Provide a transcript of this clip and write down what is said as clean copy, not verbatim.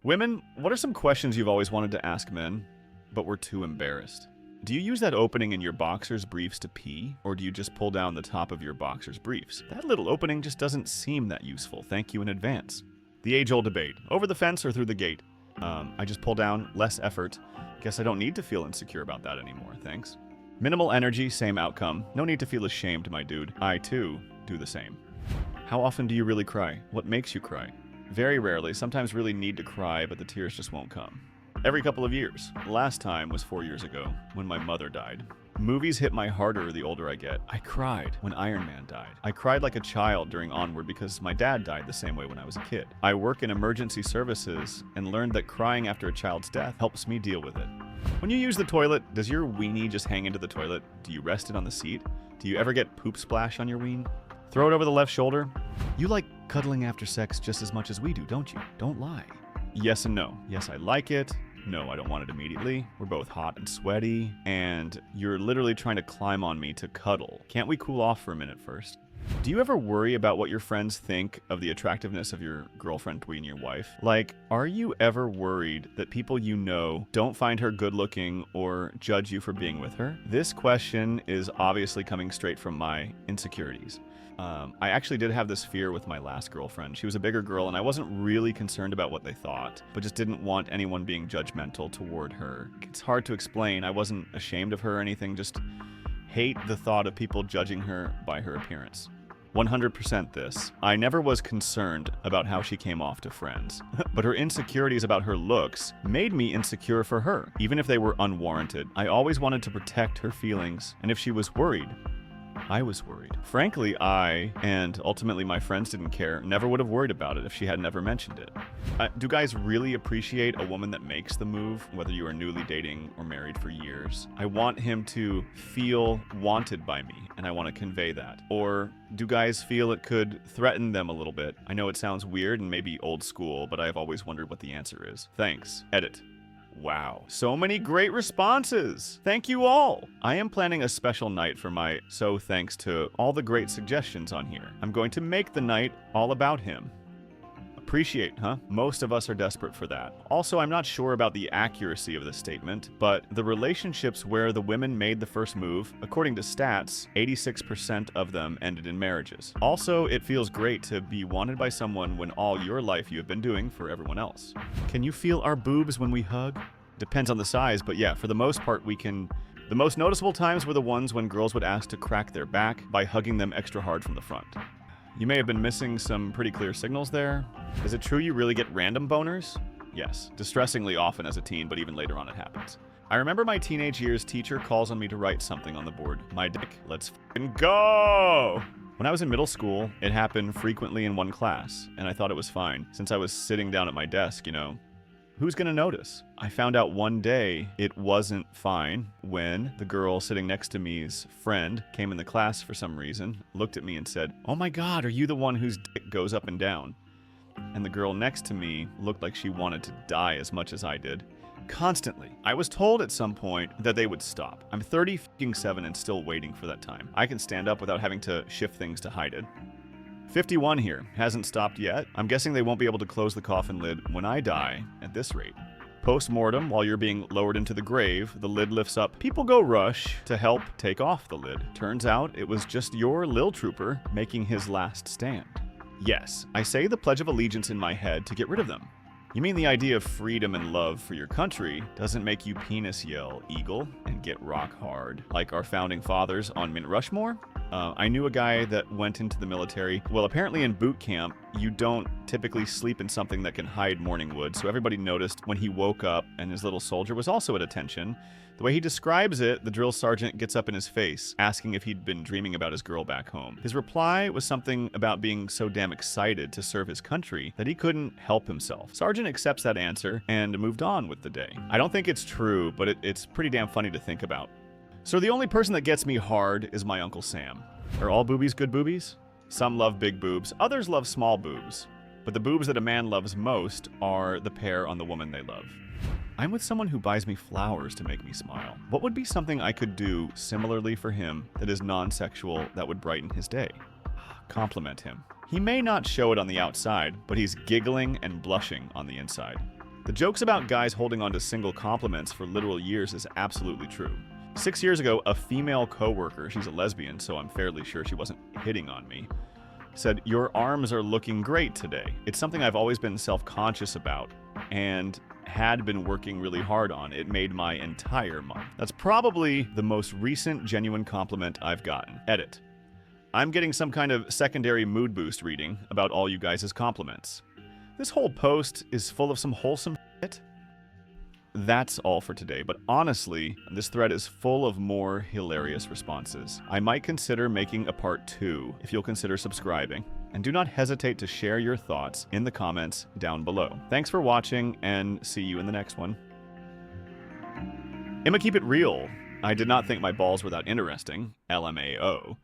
Women, what are some questions you've always wanted to ask men, but were too embarrassed? Do you use that opening in your boxer's briefs to pee, or do you just pull down the top of your boxer's briefs? That little opening just doesn't seem that useful. Thank you in advance. The age-old debate. Over the fence or through the gate? I just pull down, less effort. Guess I don't need to feel insecure about that anymore, thanks. Minimal energy, same outcome. No need to feel ashamed, my dude. I, too, do the same. How often do you really cry? What makes you cry? Very rarely. Sometimes really need to cry, but the tears just won't come. Every couple of years. Last time was 4 years ago, when my mother died. Movies hit my harder the older I get. I cried when Iron Man died. I cried like a child during Onward because my dad died the same way when I was a kid. I work in emergency services and learned that crying after a child's death helps me deal with it. When you use the toilet, does your weenie just hang into the toilet? Do you rest it on the seat? Do you ever get poop splash on your ween? Throw it over the left shoulder? You like cuddling after sex just as much as we do, don't you? Don't lie. Yes and no. Yes, I like it. No, I don't want it immediately. We're both hot and sweaty, and you're literally trying to climb on me to cuddle. Can't we cool off for a minute first? Do you ever worry about what your friends think of the attractiveness of your girlfriend tweeting your wife? Like, are you ever worried that people you know don't find her good looking or judge you for being with her? This question is obviously coming straight from my insecurities. I actually did have this fear with my last girlfriend. She was a bigger girl, and I wasn't really concerned about what they thought, but just didn't want anyone being judgmental toward her. It's hard to explain. I wasn't ashamed of her or anything, just hate the thought of people judging her by her appearance. 100% this. I never was concerned about how she came off to friends, but her insecurities about her looks made me insecure for her, even if they were unwarranted. I always wanted to protect her feelings, and if she was worried, I was worried. Frankly, I, and ultimately my friends didn't care, never would have worried about it if she had never mentioned it. Do guys really appreciate a woman that makes the move, whether you are newly dating or married for years? I want him to feel wanted by me, and I want to convey that. Or do guys feel it could threaten them a little bit? I know it sounds weird and maybe old school, but I've always wondered what the answer is. Thanks. Edit. Wow, so many great responses. Thank you all. I am planning a special night for my thanks to all the great suggestions on here. I'm going to make the night all about him. Appreciate, huh? Most of us are desperate for that. Also, I'm not sure about the accuracy of this statement, but the relationships where the women made the first move, according to stats, 86% of them ended in marriages. Also, it feels great to be wanted by someone when all your life you have been doing for everyone else. Can you feel our boobs when we hug? Depends on the size, but yeah, for the most part we can. The most noticeable times were the ones when girls would ask to crack their back by hugging them extra hard from the front. You may have been missing some pretty clear signals there. Is it true you really get random boners? Yes, distressingly often as a teen, but even later on it happens. I remember my teenage years teacher calls on me to write something on the board. My dick, let's f***ing go! When I was in middle school, it happened frequently in one class, and I thought it was fine. Since I was sitting down at my desk, you know, who's gonna notice? I found out one day it wasn't fine when the girl sitting next to me's friend came in the class for some reason, looked at me and said, "Oh my God, are you the one whose dick goes up and down?" And the girl next to me looked like she wanted to die as much as I did. Constantly. I was told at some point that they would stop. I'm 37 and still waiting for that time. I can stand up without having to shift things to hide it. 51 here. Hasn't stopped yet. I'm guessing they won't be able to close the coffin lid when I die at this rate. Post-mortem, while you're being lowered into the grave, the lid lifts up. People go rush to help take off the lid. Turns out it was just your Lil Trooper making his last stand. Yes, I say the Pledge of Allegiance in my head to get rid of them. You mean the idea of freedom and love for your country doesn't make you penis yell eagle and get rock hard like our founding fathers on Mount Rushmore? I knew a guy that went into the military. Well, apparently in boot camp, you don't typically sleep in something that can hide morning wood, so everybody noticed when he woke up and his little soldier was also at attention. The way he describes it, the drill sergeant gets up in his face, asking if he'd been dreaming about his girl back home. His reply was something about being so damn excited to serve his country that he couldn't help himself. Sergeant accepts that answer and moved on with the day. I don't think it's true, but it's pretty damn funny to think about. So the only person that gets me hard is my Uncle Sam. Are all boobies good boobies? Some love big boobs, others love small boobs. But the boobs that a man loves most are the pair on the woman they love. I'm with someone who buys me flowers to make me smile. What would be something I could do similarly for him that is non-sexual that would brighten his day? Compliment him. He may not show it on the outside, but he's giggling and blushing on the inside. The jokes about guys holding on to single compliments for literal years is absolutely true. 6 years ago, a female coworker, she's a lesbian, so I'm fairly sure she wasn't hitting on me, said, "Your arms are looking great today." It's something I've always been self-conscious about and had been working really hard on. It made my entire month. That's probably the most recent genuine compliment I've gotten. Edit. I'm getting some kind of secondary mood boost reading about all you guys' compliments. This whole post is full of some wholesome shit. That's all for today, but honestly, this thread is full of more hilarious responses. I might consider making a part 2 if you'll consider subscribing, and do not hesitate to share your thoughts in the comments down below. Thanks for watching, and see you in the next one. I'ma keep it real. I did not think my balls were that interesting, LMAO.